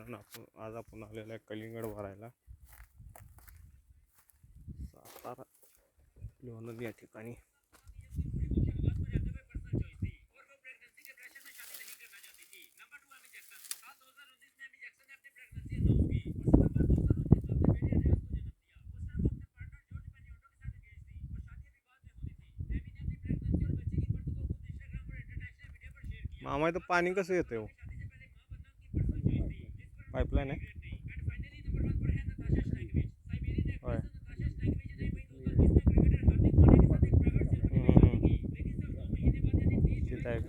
मित्रांनो, आज आपण आलेलो आहे कलिंगड भरायला सातारा लोणंद या ठिकाणी. मामा इथं पाणी कसं येतं हो? पाईपलाईन आहे होय. तिथं आहे का?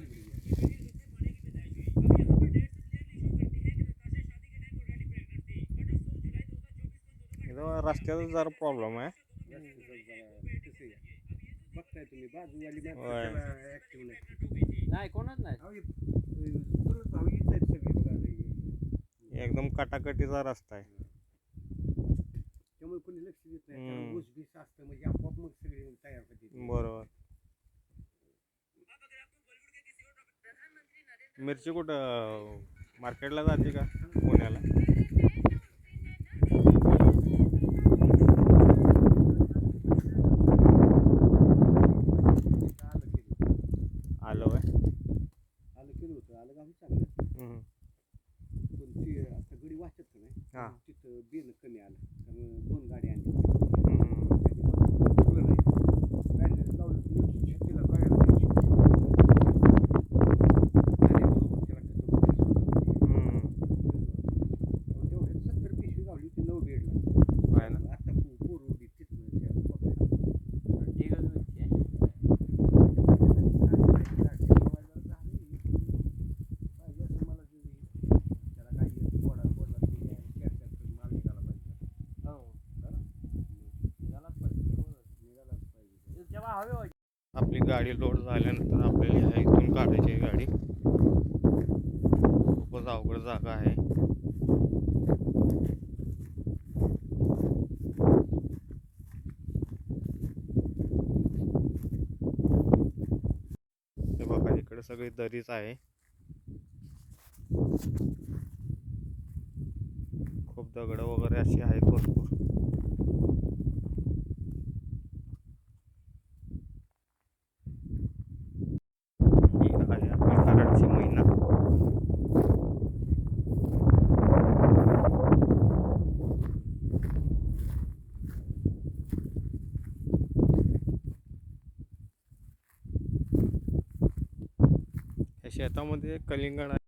इथं रस्त्याचा जरा प्रॉब्लेम आहे. बघताय तुम्ही बाजूवाली होय. नाही कोणच नाही भाऊ येत आहेत सगळे बघा एकदम कटाकटीचा रस्ता आहे. त्यामुळे कोणी लक्ष देत नाही त्याला ऊस बीस असतं म्हणजे आपोआप मग सगळे तयार होते. बरोबर. मिरची कुठं मार्केटला जाते का पुण्याला? आलं आहे आलं केलं होतं आलं गावी चांगलं पण ती आता गडी वाचत का हां. नाही तिथं बेन कमी आलं कारण 2 गाड्या आणल्या छत्तीला बघायला तेवढे 70 पिशवी गावली होती 9 बेडला आहे ना. आता पोर उभी तिथं आपली गाडी लोड झाल्यानंतर आपल्याला ह्या इथून काढायची आहे गाडी. खूपच अवघड जागा आहे. हे बघा इकडे सगळी दरीच आहे. खूप दगड वगैरे अशी आहेत भरपूर. ही आहे आपली कराडची मैना. या शेतामध्ये कलिंगड आहे.